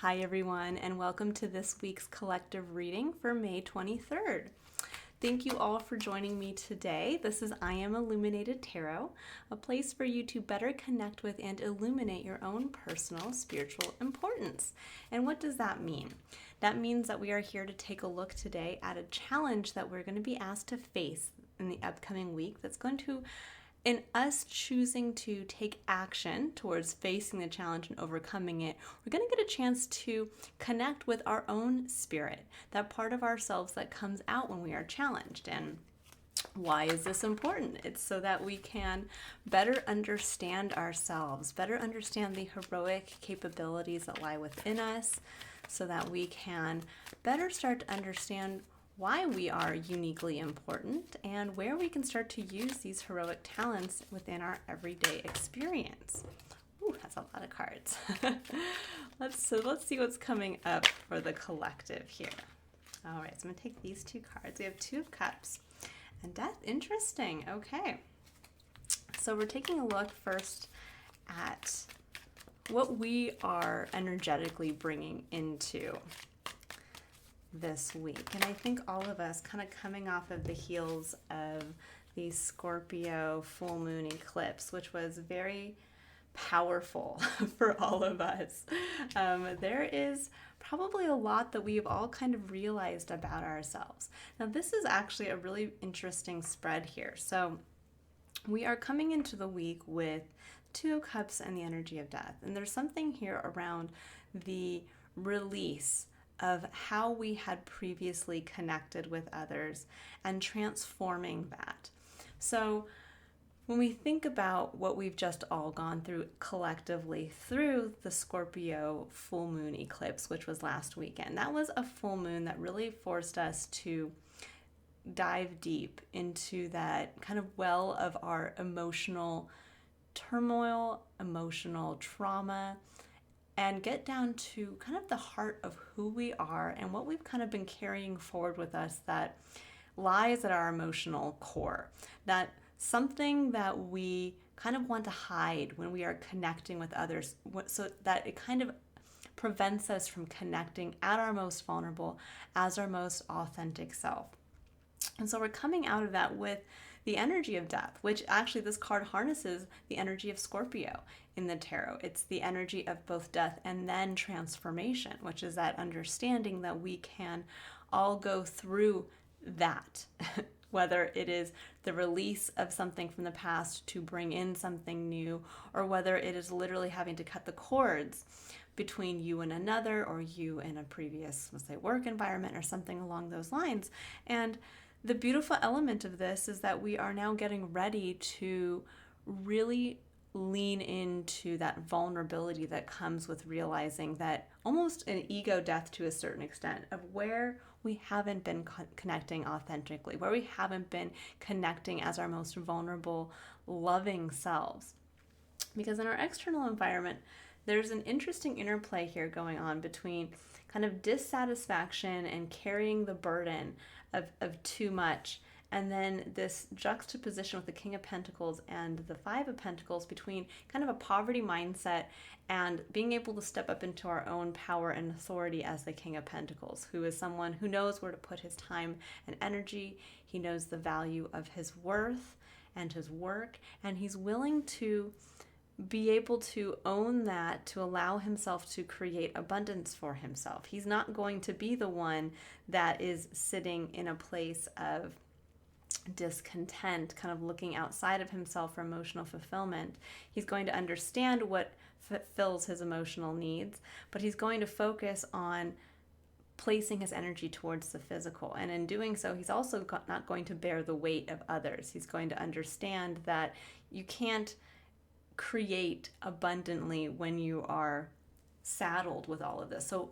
Hi everyone, and welcome to this week's collective reading for May 23rd. Thank you all for joining me today. This is I Am Illuminated Tarot, a place for you to better connect with and illuminate your own personal spiritual importance. And what does that mean? That means that we are here to take a look today at a challenge that we're going to be asked to face in the upcoming week that's going to, in us choosing to take action towards facing the challenge and overcoming it, we're going to get a chance to connect with our own spirit, that part of ourselves that comes out when we are challenged. And why is this important? It's so that we can better understand ourselves, better understand the heroic capabilities that lie within us, so that we can better start to understand why we are uniquely important and where we can start to use these heroic talents within our everyday experience. Ooh, that's a lot of cards. Let's see what's coming up for the collective here. All right, so I'm going to take these two cards. We have Two of Cups and Death. Interesting. Okay. So we're taking a look first at what we are energetically bringing into this week. And I think all of us kind of coming off of the heels of the Scorpio full moon eclipse, which was very powerful for all of us. There is probably a lot that we've all kind of realized about ourselves. Now, this is actually a really interesting spread here. So we are coming into the week with Two of Cups and the energy of death. And there's something here around the release of how we had previously connected with others and transforming that. So when we think about what we've just all gone through collectively through the Scorpio full moon eclipse, which was last weekend, that was a full moon that really forced us to dive deep into that kind of well of our emotional turmoil, emotional trauma, and get down to kind of the heart of who we are and what we've kind of been carrying forward with us that lies at our emotional core. That something that we kind of want to hide when we are connecting with others, so that it kind of prevents us from connecting at our most vulnerable, as our most authentic self. And so we're coming out of that with the energy of death, which actually this card harnesses the energy of Scorpio in the tarot. It's the energy of both death and then transformation, which is that understanding that we can all go through that, whether it is the release of something from the past to bring in something new, or whether it is literally having to cut the cords between you and another, or you in a previous, let's say, work environment or something along those lines. And the beautiful element of this is that we are now getting ready to really lean into that vulnerability that comes with realizing that almost an ego death to a certain extent of where we haven't been connecting authentically, where we haven't been connecting as our most vulnerable, loving selves. Because in our external environment, there's an interesting interplay here going on between kind of dissatisfaction and carrying the burden of too much, and then this juxtaposition with the King of Pentacles and the Five of Pentacles between kind of a poverty mindset and being able to step up into our own power and authority as the King of Pentacles, who is someone who knows where to put his time and energy. He knows the value of his worth and his work, and he's willing to be able to own that, to allow himself to create abundance for himself. He's not going to be the one that is sitting in a place of discontent, kind of looking outside of himself for emotional fulfillment. He's going to understand what fulfills his emotional needs, but he's going to focus on placing his energy towards the physical. And in doing so, he's also not going to bear the weight of others. He's going to understand that you can't create abundantly when you are saddled with all of this. So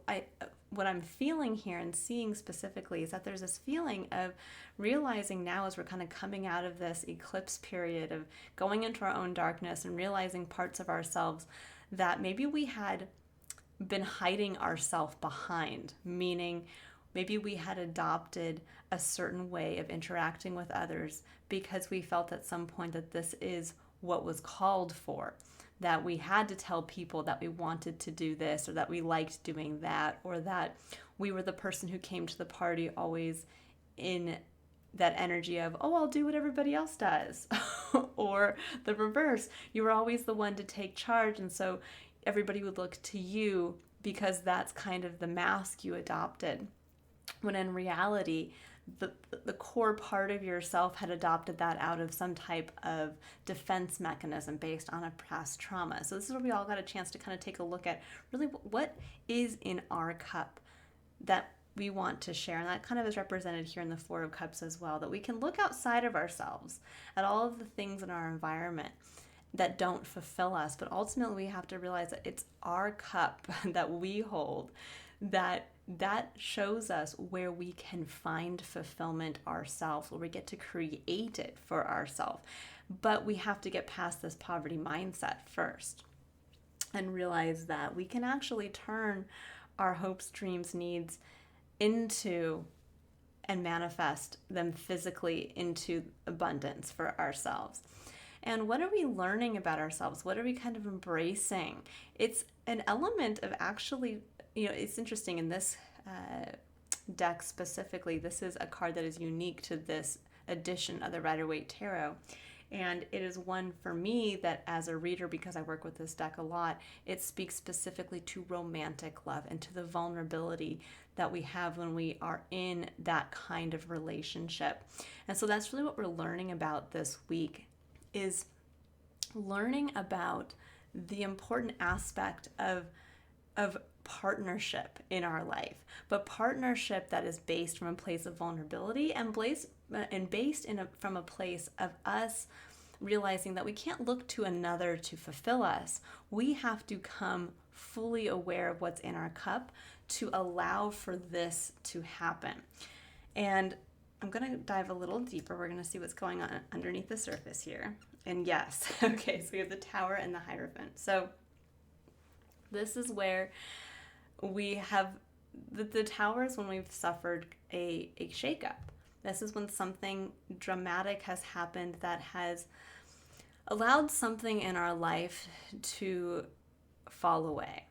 what I'm feeling here and seeing specifically is that there's this feeling of realizing now, as we're kind of coming out of this eclipse period of going into our own darkness and realizing parts of ourselves that maybe we had been hiding ourselves behind, meaning maybe we had adopted a certain way of interacting with others because we felt at some point that this is what was called for. that we had to tell people that we wanted to do this, or that we liked doing that, or that we were the person who came to the party always in that energy of, oh, I'll do what everybody else does. Or the reverse, you were always the one to take charge, and so everybody would look to you because that's kind of the mask you adopted. When in reality, the core part of yourself had adopted that out of some type of defense mechanism based on a past trauma. So this is where we all got a chance to kind of take a look at really what is in our cup that we want to share. And that kind of is represented here in the Four of Cups as well, that we can look outside of ourselves at all of the things in our environment that don't fulfill us. But ultimately, we have to realize that it's our cup that we hold that shows us where we can find fulfillment ourselves, where we get to create it for ourselves. But we have to get past this poverty mindset first and realize that we can actually turn our hopes, dreams, needs into and manifest them physically into abundance for ourselves. And what are we learning about ourselves? What are we kind of embracing? It's an element of actually, it's interesting in this deck specifically, this is a card that is unique to this edition of the Rider-Waite Tarot. And it is one for me that as a reader, because I work with this deck a lot, it speaks specifically to romantic love and to the vulnerability that we have when we are in that kind of relationship. And so that's really what we're learning about this week, is learning about the important aspect of partnership in our life, but partnership that is based from a place of vulnerability and based from a place of us realizing that we can't look to another to fulfill us. We have to come fully aware of what's in our cup to allow for this to happen. And I'm going to dive a little deeper. We're going to see what's going on underneath the surface here. And yes, okay, so we have the Tower and the Hierophant. So this is where we have the Tower is when we've suffered a shakeup. This is when something dramatic has happened that has allowed something in our life to fall away.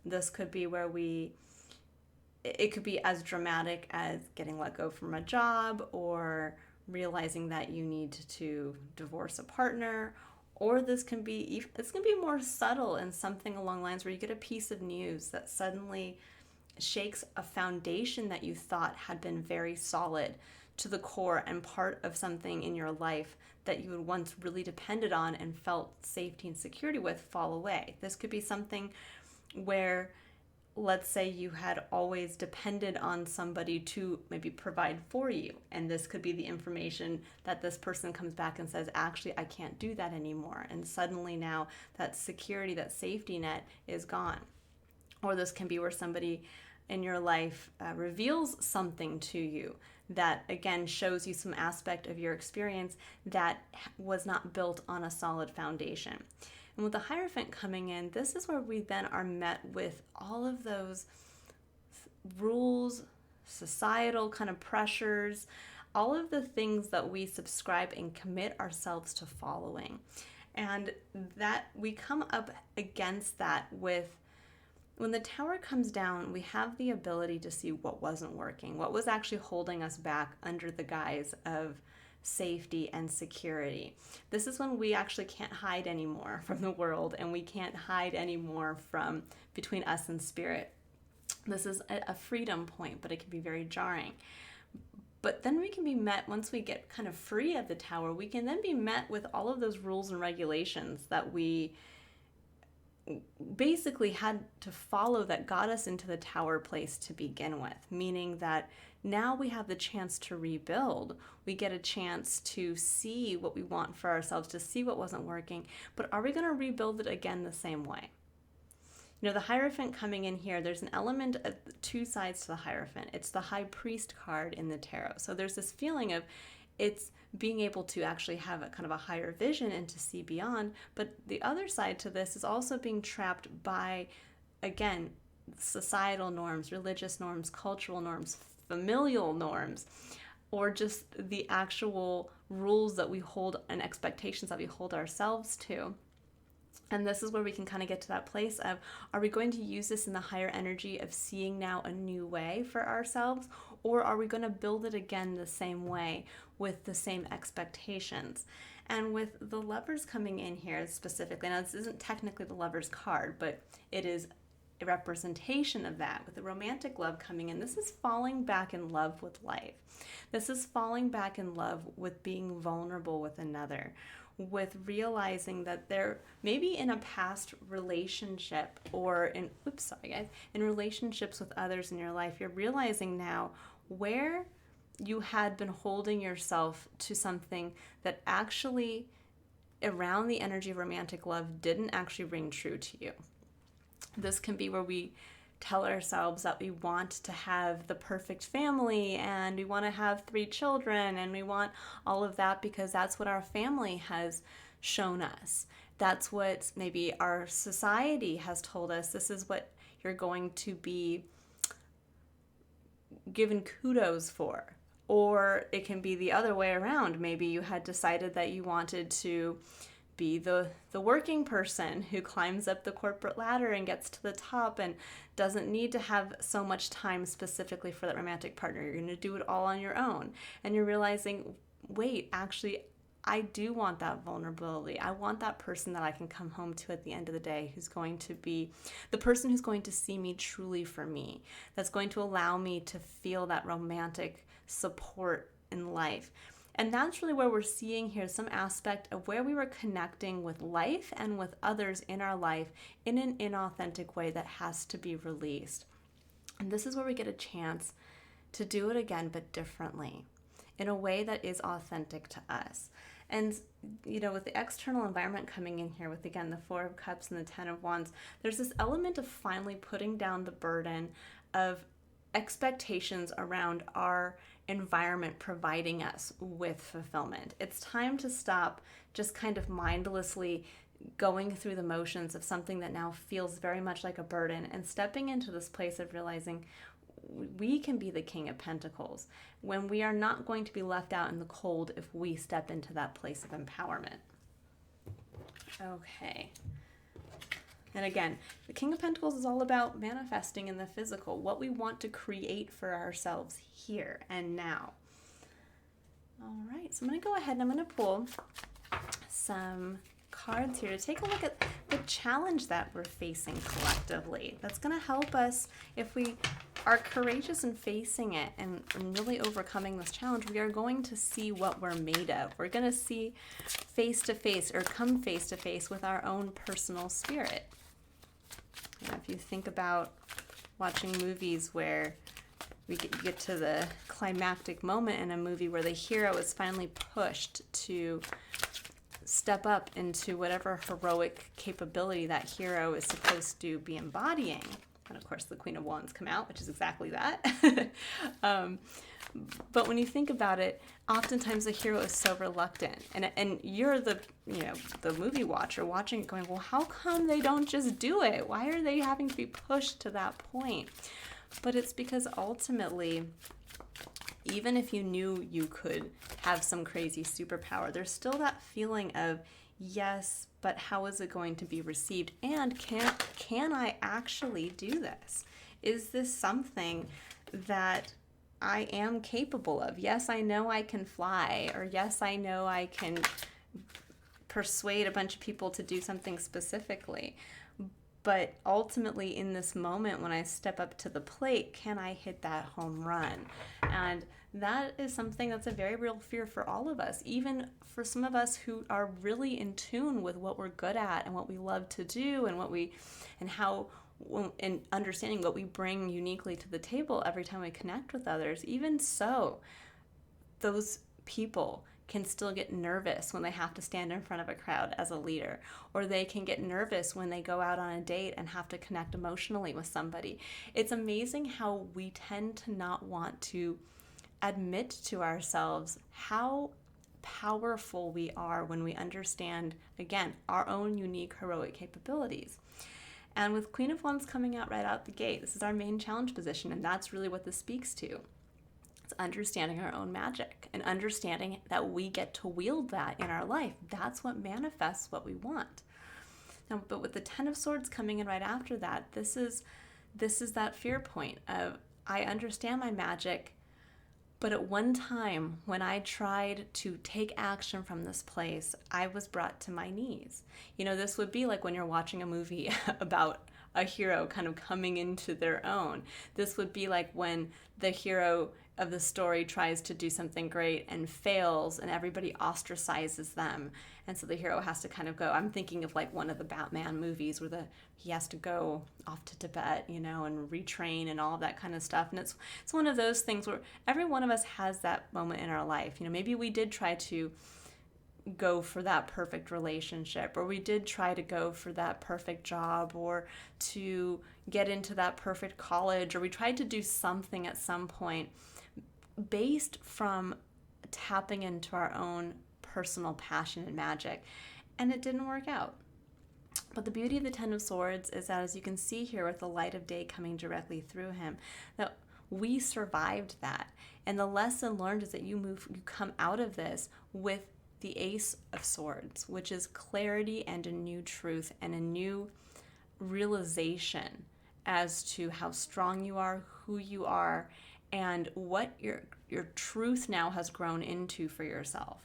This could be where it could be as dramatic as getting let go from a job, or realizing that you need to divorce a partner, or it's going to be more subtle and something along the lines where you get a piece of news that suddenly shakes a foundation that you thought had been very solid to the core and part of something in your life that you had once really depended on and felt safety and security with fall away. This could be something where, let's say you had always depended on somebody to maybe provide for you, and this could be the information that this person comes back and says, actually, I can't do that anymore. And suddenly now that security, that safety net is gone. Or this can be where somebody in your life reveals something to you that, again, shows you some aspect of your experience that was not built on a solid foundation. And with the Hierophant coming in, this is where we then are met with all of those rules, societal kind of pressures, all of the things that we subscribe and commit ourselves to following. And that we come up against that with, when the Tower comes down, we have the ability to see what wasn't working, what was actually holding us back under the guise of safety and security. This is when we actually can't hide anymore from the world, and we can't hide anymore from between us and spirit. This is a freedom point, but it can be very jarring. But then we can be met, once we get kind of free of the Tower, we can then be met with all of those rules and regulations that we basically had to follow that got us into the Tower place to begin with, meaning that now we have the chance to rebuild. We get a chance to see what we want for ourselves, to see what wasn't working, but are we going to rebuild it again the same way? The Hierophant coming in here, there's an element of two sides to the Hierophant. It's the High Priest card in the tarot. So there's this feeling of it's being able to actually have a kind of a higher vision and to see beyond. But the other side to this is also being trapped by, again, societal norms, religious norms, cultural norms, familial norms, or just the actual rules that we hold and expectations that we hold ourselves to. And this is where we can kind of get to that place of, are we going to use this in the higher energy of seeing now a new way for ourselves? Or are we going to build it again the same way with the same expectations? And with the Lovers coming in here specifically, now this isn't technically the Lovers card, but it is a representation of that. With the romantic love coming in, this is falling back in love with life. This is falling back in love with being vulnerable with another, with realizing that there maybe in a past relationship or in in relationships with others in your life, you're realizing now where you had been holding yourself to something that actually around the energy of romantic love didn't actually ring true to you. This can be where we tell ourselves that we want to have the perfect family and we want to have 3 children and we want all of that because that's what our family has shown us. That's what maybe our society has told us. This is what you're going to be given kudos for. Or it can be the other way around. Maybe you had decided that you wanted to be the working person who climbs up the corporate ladder and gets to the top and doesn't need to have so much time specifically for that romantic partner. You're going to do it all on your own. And you're realizing, wait, actually, I do want that vulnerability. I want that person that I can come home to at the end of the day who's going to be the person who's going to see me truly for me, that's going to allow me to feel that romantic support in life. And that's really where we're seeing here some aspect of where we were connecting with life and with others in our life in an inauthentic way that has to be released. And this is where we get a chance to do it again, but differently, in a way that is authentic to us. And, with the external environment coming in here with, again, the 4 of Cups and the 10 of Wands, there's this element of finally putting down the burden of expectations around our environment providing us with fulfillment. It's time to stop just kind of mindlessly going through the motions of something that now feels very much like a burden and stepping into this place of realizing we can be the King of Pentacles when we are not going to be left out in the cold if we step into that place of empowerment. Okay. And again, the King of Pentacles is all about manifesting in the physical, what we want to create for ourselves here and now. All right, so I'm going to go ahead and I'm going to pull some cards here to take a look at the challenge that we're facing collectively. That's going to help us if we are courageous in facing it and really overcoming this challenge. We are going to see what we're made of. We're going to see face to face or come face to face with our own personal spirit. If you think about watching movies where we get to the climactic moment in a movie where the hero is finally pushed to step up into whatever heroic capability that hero is supposed to be embodying. And of course, the Queen of Wands come out, which is exactly that. But when you think about it, oftentimes the hero is so reluctant, and you're the movie watcher watching it, going, well, how come they don't just do it? Why are they having to be pushed to that point? But it's because ultimately, even if you knew you could have some crazy superpower, there's still that feeling of, yes, but how is it going to be received? And can I actually do this? Is this something that I am capable of? Yes, I know I can fly, or yes, I know I can persuade a bunch of people to do something specifically. But ultimately, in this moment, when I step up to the plate, can I hit that home run? And that is something that's a very real fear for all of us, even for some of us who are really in tune with what we're good at and what we love to do and understanding what we bring uniquely to the table every time we connect with others. Even so, those people can still get nervous when they have to stand in front of a crowd as a leader, or they can get nervous when they go out on a date and have to connect emotionally with somebody. It's amazing how we tend to not want to admit to ourselves how powerful we are when we understand, again, our own unique heroic capabilities. And with Queen of Wands coming out right out the gate, this is our main challenge position, and that's really what this speaks to. It's understanding our own magic and understanding that we get to wield that in our life. That's what manifests what we want. Now, but with the Ten of Swords coming in right after that, this is that fear point of, I understand my magic, but at one time when I tried to take action from this place, I was brought to my knees. This would be like when you're watching a movie about a hero kind of coming into their own. This would be like when the hero of the story tries to do something great and fails, and everybody ostracizes them. And so the hero has to kind of go. I'm thinking of like one of the Batman movies where he has to go off to Tibet, and retrain and all of that kind of stuff. And it's one of those things where every one of us has that moment in our life. Maybe we did try to go for that perfect relationship, or we did try to go for that perfect job, or to get into that perfect college, or we tried to do something at some point based from tapping into our own personal passion and magic, and it didn't work out. But the beauty of the Ten of Swords is that, as you can see here with the light of day coming directly through him, that we survived that. And the lesson learned is that you come out of this with the Ace of Swords, which is clarity and a new truth and a new realization as to how strong you are, who you are, and what your truth now has grown into for yourself.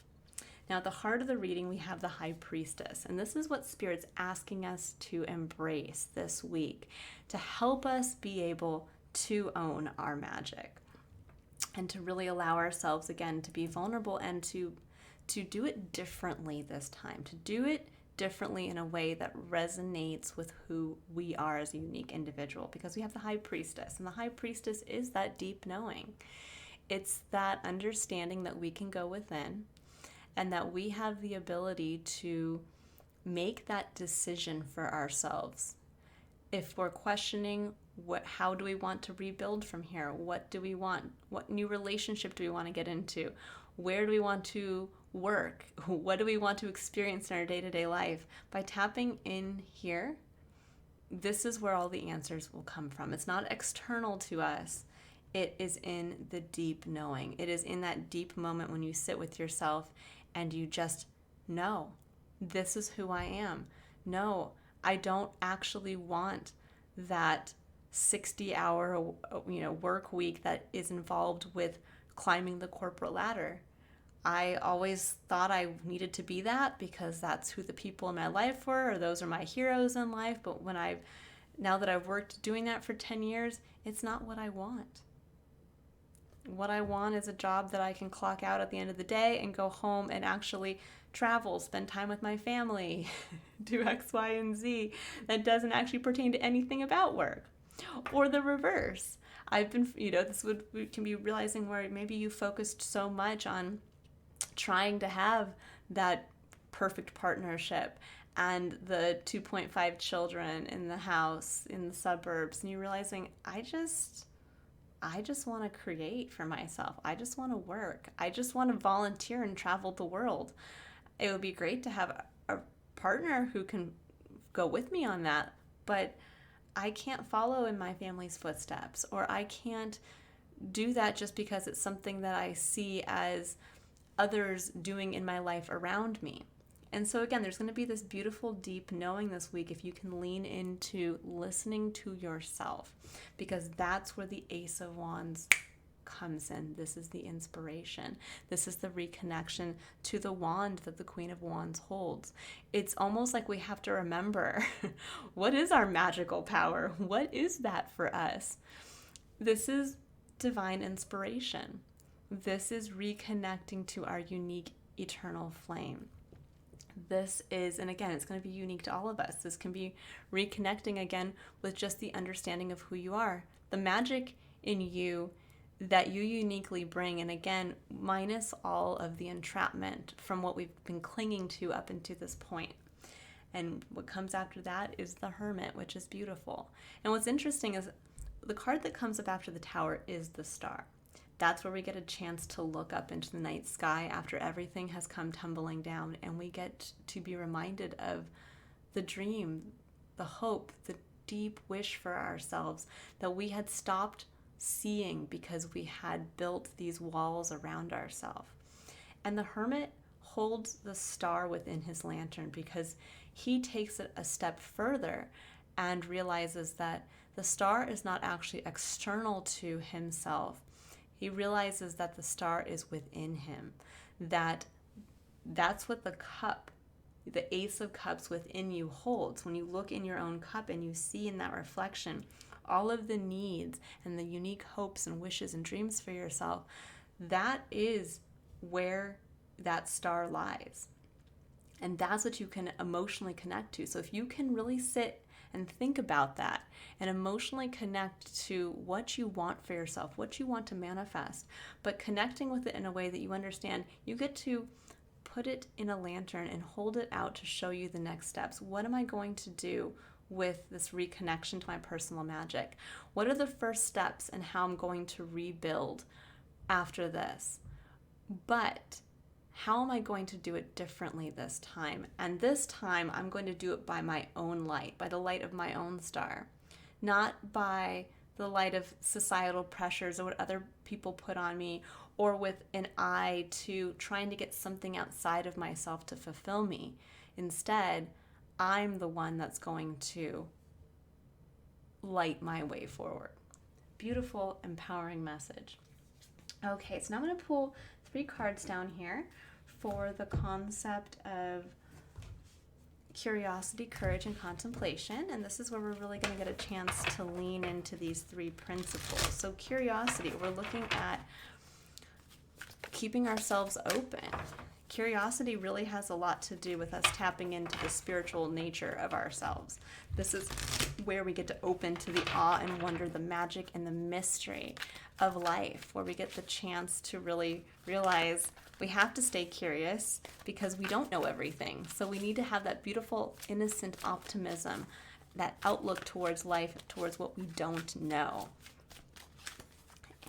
Now, at the heart of the reading, we have the High Priestess, and this is what Spirit's asking us to embrace this week to help us be able to own our magic and to really allow ourselves, again, to be vulnerable and to do it differently this time, to do it differently in a way that resonates with who we are as a unique individual, because we have the High Priestess, and the High Priestess is that deep knowing. It's that understanding that we can go within and that we have the ability to make that decision for ourselves. If we're questioning how do we want to rebuild from here? What do we want? What new relationship do we want to get into? Where do we want to work? What do we want to experience in our day-to-day life? By tapping in here, this is where all the answers will come from. It's not external to us. It is in the deep knowing. It is in that deep moment when you sit with yourself and you just know, this is who I am. No, I don't actually want that 60-hour work week that is involved with climbing the corporate ladder. I always thought I needed to be that because that's who the people in my life were, or those are my heroes in life. But now that I've worked doing that for 10 years, it's not what I want. What I want is a job that I can clock out at the end of the day and go home and actually travel, spend time with my family, do X, Y, and Z that doesn't actually pertain to anything about work. Or the reverse. I've been, we can be realizing where maybe you focused so much on trying to have that perfect partnership and the 2.5 children in the house in the suburbs, and you're realizing, I just want to create for myself. I just want to work. I just want to volunteer and travel the world. It would be great to have a partner who can go with me on that, but I can't follow in my family's footsteps, or I can't do that just because it's something that I see as others doing in my life around me. And so again, there's going to be this beautiful, deep knowing this week if you can lean into listening to yourself, because that's where the Ace of Wands comes in. This is the inspiration. This is the reconnection to the wand that the Queen of Wands holds. It's almost like we have to remember, what is our magical power? What is that for us? This is divine inspiration. This is reconnecting to our unique eternal flame. This is, and again, it's going to be unique to all of us. This can be reconnecting again with just the understanding of who you are, the magic in you that you uniquely bring, and again, minus all of the entrapment from what we've been clinging to up until this point. And what comes after that is the Hermit, which is beautiful. And what's interesting is the card that comes up after the Tower is the Star. That's where we get a chance to look up into the night sky after everything has come tumbling down, and we get to be reminded of the dream, the hope, the deep wish for ourselves that we had stopped seeing because we had built these walls around ourselves. And the Hermit holds the star within his lantern because he takes it a step further and realizes that the star is not actually external to himself. He realizes that the star is within him, that's what the cup, the Ace of Cups within you holds. When you look in your own cup and you see in that reflection all of the needs and the unique hopes and wishes and dreams for yourself, that is where that star lies. And that's what you can emotionally connect to. So if you can really sit and think about that and emotionally connect to what you want for yourself, what you want to manifest, but connecting with it in a way that you understand, you get to put it in a lantern and hold it out to show you the next steps. What am I going to do with this reconnection to my personal magic? What are the first steps and how I'm going to rebuild after this? But how am I going to do it differently this time? And this time I'm going to do it by my own light, by the light of my own star, not by the light of societal pressures or what other people put on me, or with an eye to trying to get something outside of myself to fulfill me. Instead, I'm the one that's going to light my way forward. Beautiful, empowering message. Okay, so now I'm going to pull 3 cards down here for the concept of curiosity, courage, and contemplation. And this is where we're really going to get a chance to lean into these 3 principles. So curiosity, we're looking at keeping ourselves open. Curiosity really has a lot to do with us tapping into the spiritual nature of ourselves. This is where we get to open to the awe and wonder, the magic and the mystery of life, where we get the chance to really realize we have to stay curious because we don't know everything. So we need to have that beautiful, innocent optimism, that outlook towards life, towards what we don't know.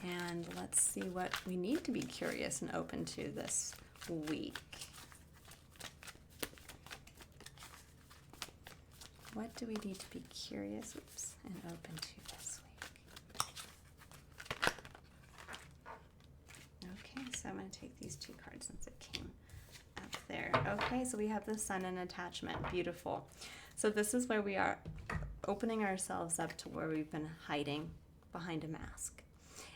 And let's see what we need to be curious and open to this week. What do we need to be curious, and open to this week? Okay, so I'm going to take these 2 cards since it came up there. Okay, so we have the Sun and attachment. Beautiful. So this is where we are opening ourselves up to where we've been hiding behind a mask.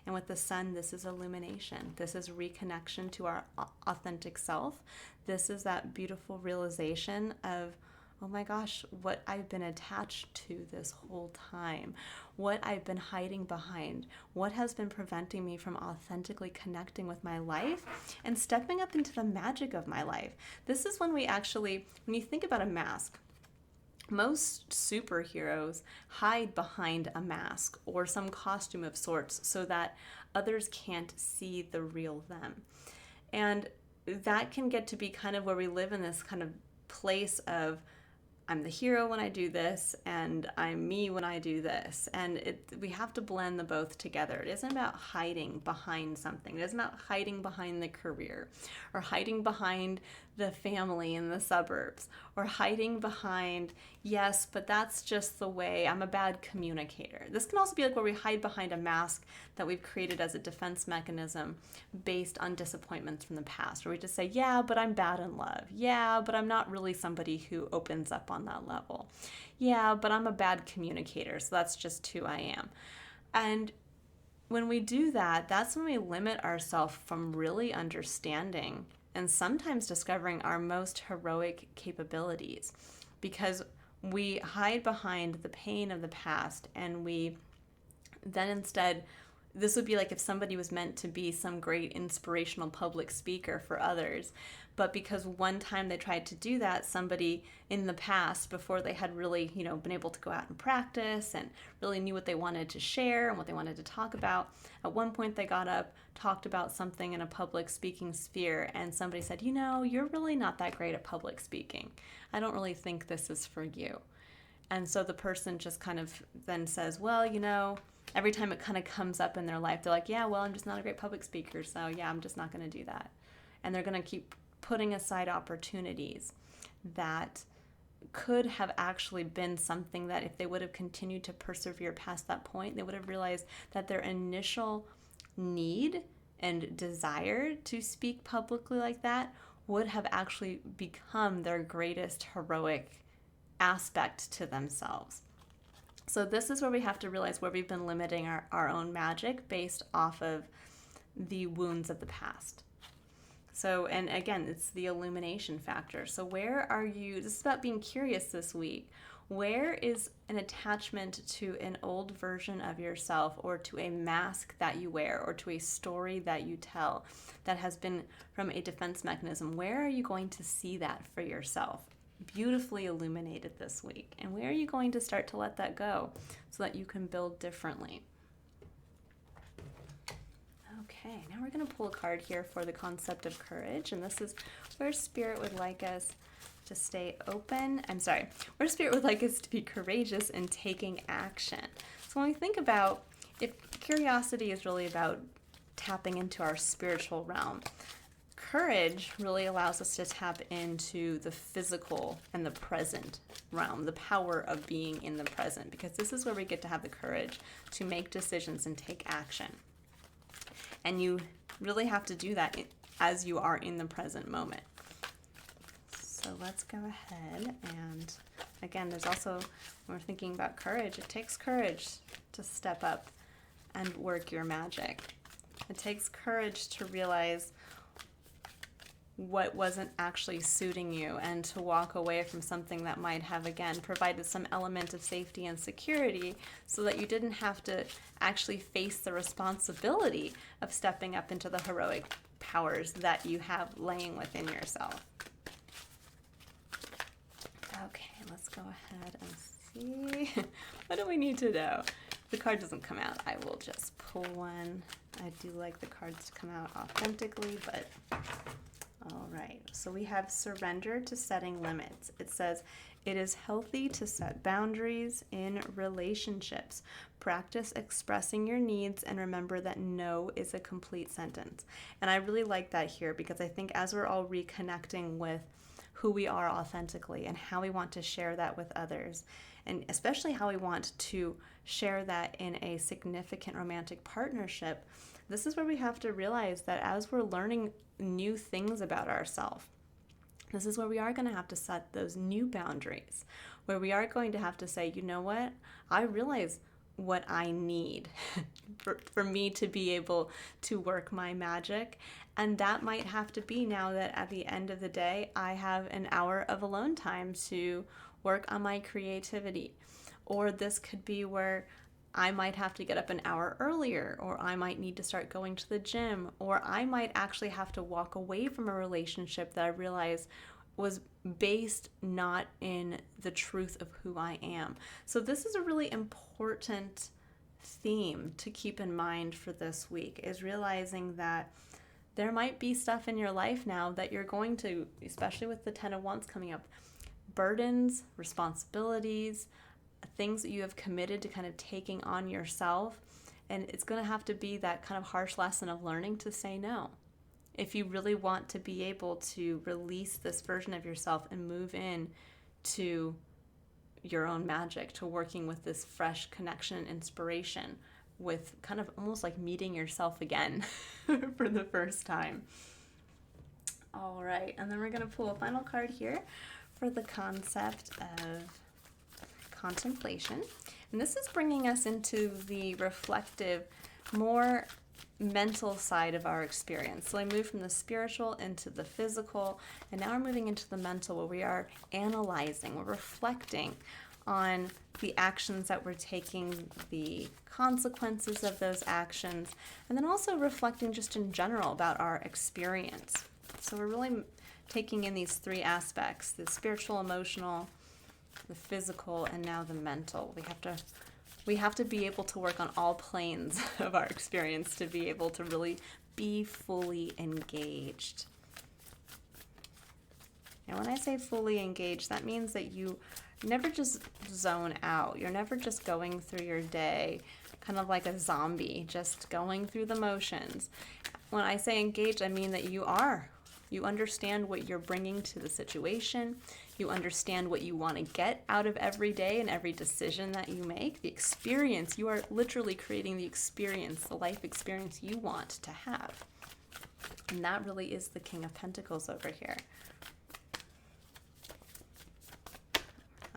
And with the Sun, this is illumination. This is reconnection to our authentic self. This is that beautiful realization of, oh my gosh, what I've been attached to this whole time, what I've been hiding behind, what has been preventing me from authentically connecting with my life and stepping up into the magic of my life. This is when we actually, when you think about a mask, most superheroes hide behind a mask or some costume of sorts so that others can't see the real them. And that can get to be kind of where we live in this kind of place of, I'm the hero when I do this, and I'm me when I do this. And we have to blend the both together. It isn't about hiding behind something. It isn't about hiding behind the career, or hiding behind the family in the suburbs, or hiding behind, yes, but that's just the way, I'm a bad communicator. This can also be like where we hide behind a mask that we've created as a defense mechanism based on disappointments from the past, where we just say, yeah, but I'm bad in love. Yeah, but I'm not really somebody who opens up on that level. Yeah, but I'm a bad communicator, so that's just who I am. And when we do that, that's when we limit ourselves from really understanding and sometimes discovering our most heroic capabilities, because we hide behind the pain of the past, and we then instead, this would be like if somebody was meant to be some great inspirational public speaker for others, but because one time they tried to do that, somebody in the past, before they had really, been able to go out and practice and really knew what they wanted to share and what they wanted to talk about, at one point they got up, talked about something in a public speaking sphere, and somebody said, you're really not that great at public speaking. I don't really think this is for you. And so the person just kind of then says, well, every time it kind of comes up in their life, they're like, yeah, well, I'm just not a great public speaker, so yeah, I'm just not going to do that. And they're going to keep putting aside opportunities that could have actually been something that if they would have continued to persevere past that point, they would have realized that their initial need and desire to speak publicly like that would have actually become their greatest heroic aspect to themselves. So this is where we have to realize where we've been limiting our own magic based off of the wounds of the past. So, and again, it's the illumination factor. So where are you, this is about being curious this week. Where is an attachment to an old version of yourself, or to a mask that you wear, or to a story that you tell that has been from a defense mechanism? Where are you going to see that for yourself? Beautifully illuminated this week. And where are you going to start to let that go so that you can build differently? Okay, now we're going to pull a card here for the concept of courage. And this is where Spirit would like us to stay open. Where Spirit would like us to be courageous in taking action. So when we think about, if curiosity is really about tapping into our spiritual realm, courage really allows us to tap into the physical and the present realm, the power of being in the present, because this is where we get to have the courage to make decisions and take action. And you really have to do that as you are in the present moment. So let's go ahead, and again, there's also, when we're thinking about courage, it takes courage to step up and work your magic. It takes courage to realize what wasn't actually suiting you and to walk away from something that might have, again, provided some element of safety and security, so that you didn't have to actually face the responsibility of stepping up into the heroic powers that you have laying within yourself. Okay, let's go ahead and see. What do we need to know? If the card doesn't come out, I will just pull one. I do like the cards to come out authentically, but all right. So we have surrender to setting limits. It says, it is healthy to set boundaries in relationships. Practice expressing your needs and remember that no is a complete sentence. And I really like that here, because I think as we're all reconnecting with who we are authentically and how we want to share that with others, and especially how we want to share that in a significant romantic partnership, this is where we have to realize that as we're learning new things about ourselves, this is where we are going to have to set those new boundaries, where we are going to have to say, you know what, I realize what I need for me to be able to work my magic. And that might have to be now that at the end of the day, I have an hour of alone time to work on my creativity. Or this could be where I might have to get up an hour earlier, or I might need to start going to the gym, or I might actually have to walk away from a relationship that I realize was based not in the truth of who I am. So this is a really important theme to keep in mind for this week, is realizing that there might be stuff in your life now that you're going to, especially with the 10 of Wands coming up, burdens, responsibilities, things that you have committed to kind of taking on yourself. And it's going to have to be that kind of harsh lesson of learning to say no. If you really want to be able to release this version of yourself and move in to your own magic, to working with this fresh connection and inspiration, with kind of almost like meeting yourself again for the first time. All right, and then we're going to pull a final card here for the concept of contemplation. And this is bringing us into the reflective, more mental side of our experience. So I moved from the spiritual into the physical, and now we're moving into the mental, where we are analyzing, we're reflecting on the actions that we're taking, the consequences of those actions, and then also reflecting just in general about our experience. So we're really taking in these three aspects: the spiritual, emotional, the physical, and now the mental. We have to be able to work on all planes of our experience to be able to really be fully engaged. And when I say fully engaged, that means that you never just zone out. You're never just going through your day kind of like a zombie, just going through the motions. When I say engaged, I mean that you understand what you're bringing to the situation. You understand what you want to get out of every day and every decision that you make. The experience, you are literally creating the experience, the life experience you want to have. And that really is the King of Pentacles over here.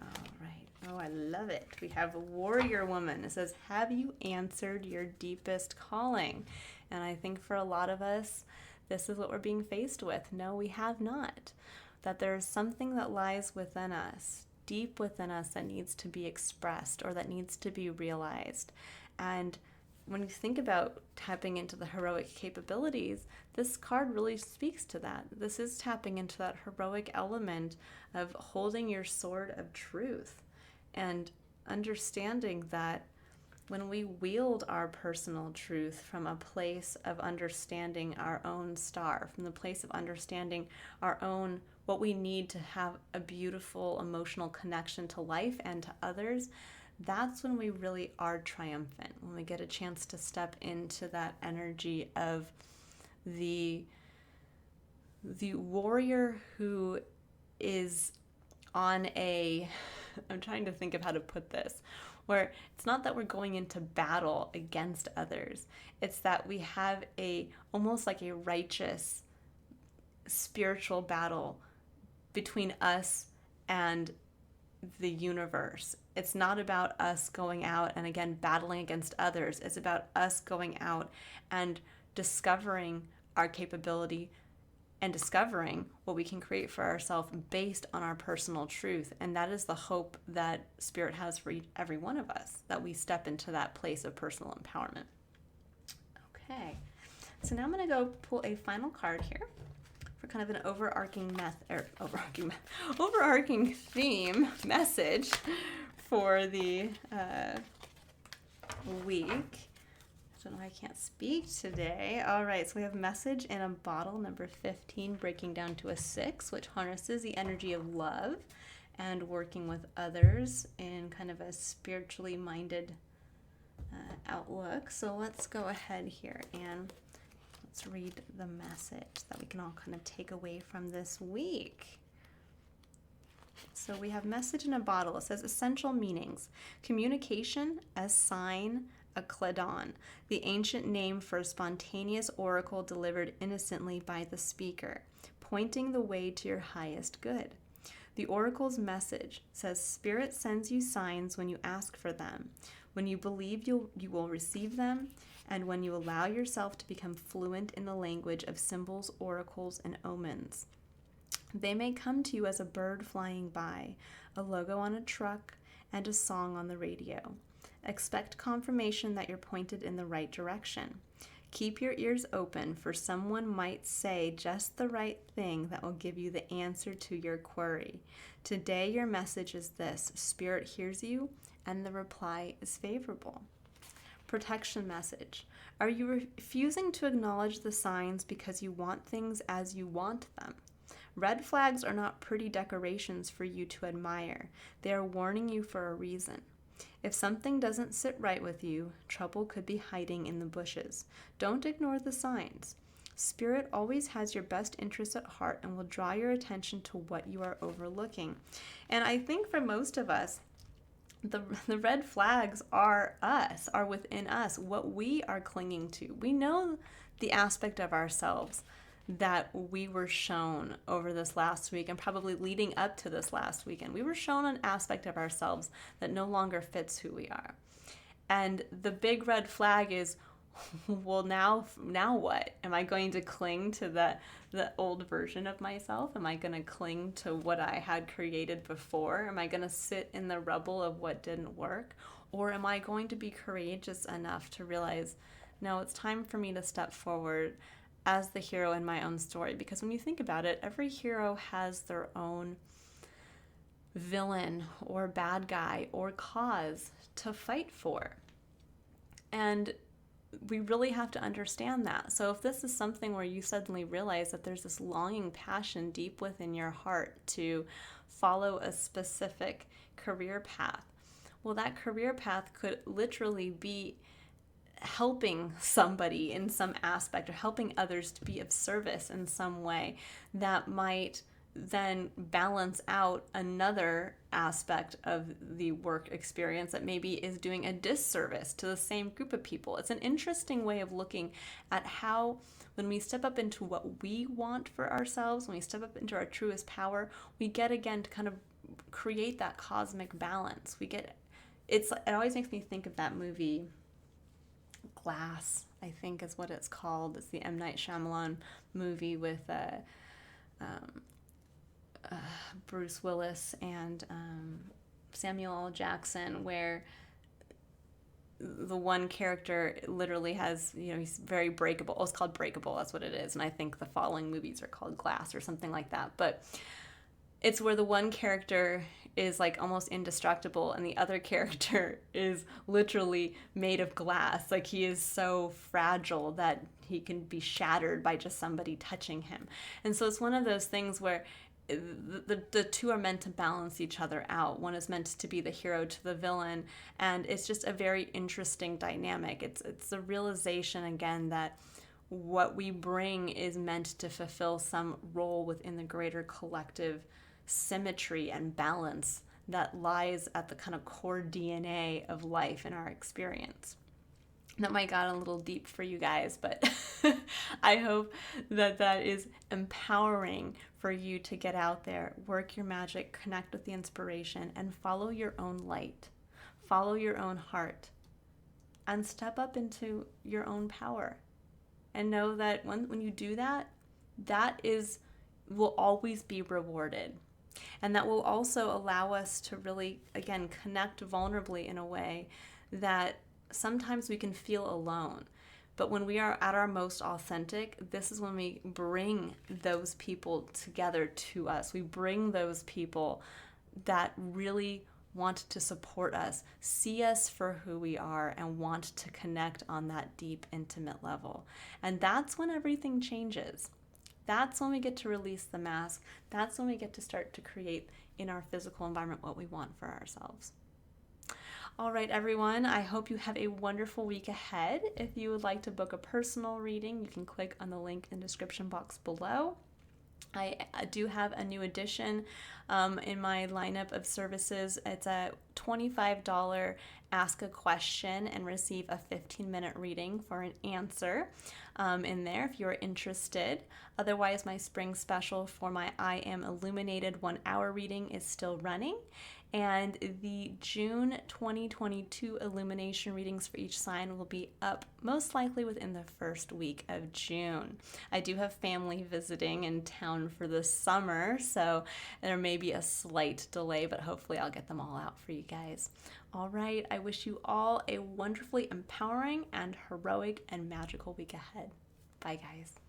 All right. Oh, I love it. We have Warrior Woman. It says, have you answered your deepest calling? And I think for a lot of us, this is what we're being faced with. No, we have not. That there's something that lies within us, deep within us, that needs to be expressed or that needs to be realized. And when you think about tapping into the heroic capabilities, this card really speaks to that. This is tapping into that heroic element of holding your sword of truth and understanding that when we wield our personal truth from a place of understanding our own star, from the place of understanding our own, what we need to have a beautiful emotional connection to life and to others, that's when we really are triumphant, when we get a chance to step into that energy of the warrior who is on a, I'm trying to think of how to put this, where it's not that we're going into battle against others. It's that we have almost like a righteous spiritual battle between us and the universe. It's not about us going out and again battling against others. It's about us going out and discovering our capability and discovering what we can create for ourselves based on our personal truth. And that is the hope that Spirit has for every one of us, that we step into that place of personal empowerment. Okay, so now I'm going to go pull a final card here for kind of an overarching theme message for the week. I don't know, I can't speak today. All right, so we have message in a bottle, number 15, breaking down to a 6, which harnesses the energy of love and working with others in kind of a spiritually minded outlook. So let's go ahead here and let's read the message that we can all kind of take away from this week. So we have message in a bottle. It says essential meanings. Communication as sign a cladon, the ancient name for a spontaneous oracle delivered innocently by the speaker, pointing the way to your highest good. The oracle's message says Spirit sends you signs when you ask for them, when you believe you will receive them, and when you allow yourself to become fluent in the language of symbols, oracles, and omens. They may come to you as a bird flying by, a logo on a truck, and a song on the radio. Expect confirmation that you're pointed in the right direction. Keep your ears open, for someone might say just the right thing that will give you the answer to your query. Today, your message is this: Spirit hears you, and the reply is favorable. Protection message. Are you refusing to acknowledge the signs because you want things as you want them? Red flags are not pretty decorations for you to admire. They are warning you for a reason. If something doesn't sit right with you, trouble could be hiding in the bushes. Don't ignore the signs. Spirit always has your best interests at heart and will draw your attention to what you are overlooking. And I think for most of us, the red flags are us, are within us, what we are clinging to. We know the aspect of ourselves that we were shown over this last week and probably leading up to this last weekend. We were shown an aspect of ourselves that no longer fits who we are. And the big red flag is, well, now what? Am I going to cling to the old version of myself? Am I going to cling to what I had created before? Am I going to sit in the rubble of what didn't work? Or am I going to be courageous enough to realize, no, it's time for me to step forward as the hero in my own story? Because when you think about it, every hero has their own villain or bad guy or cause to fight for. And we really have to understand that. So if this is something where you suddenly realize that there's this longing passion deep within your heart to follow a specific career path, well, that career path could literally be helping somebody in some aspect or helping others to be of service in some way that might then balance out another aspect of the work experience that maybe is doing a disservice to the same group of people. It's an interesting way of looking at how, when we step up into what we want for ourselves, when we step up into our truest power, we get again to kind of create that cosmic balance. It always makes me think of that movie Glass, I think is what it's called. It's the M. Night Shyamalan movie with Bruce Willis and Samuel L. Jackson, where the one character literally has, he's very breakable. Oh, it's called Breakable, that's what it is. And I think the following movies are called Glass or something like that. But it's where the one character is like almost indestructible and the other character is literally made of glass. Like, he is so fragile that he can be shattered by just somebody touching him. And so it's one of those things where the two are meant to balance each other out. One is meant to be the hero to the villain, and it's just a very interesting dynamic. It's the realization again that what we bring is meant to fulfill some role within the greater collective symmetry and balance that lies at the kind of core DNA of life in our experience. That might got a little deep for you guys, but I hope that is empowering for you to get out there, work your magic, connect with the inspiration, and follow your own light, follow your own heart, and step up into your own power. And know that when you do that, will always be rewarded. And that will also allow us to really, again, connect vulnerably in a way that sometimes we can feel alone. But when we are at our most authentic, this is when we bring those people together to us. We bring those people that really want to support us, see us for who we are, and want to connect on that deep, intimate level. And that's when everything changes. That's when we get to release the mask. That's when we get to start to create in our physical environment what we want for ourselves. All right, everyone, I hope you have a wonderful week ahead. If you would like to book a personal reading, you can click on the link in the description box below. I do have a new addition in my lineup of services. It's a $25 ask a question and receive a 15-minute reading for an answer in there if you're interested. Otherwise, my spring special for my I Am Illuminated 1-hour reading is still running. And the June 2022 illumination readings for each sign will be up most likely within the first week of June. I do have family visiting in town for the summer, so there may be a slight delay, but hopefully I'll get them all out for you guys. All right, I wish you all a wonderfully empowering and heroic and magical week ahead. Bye, guys.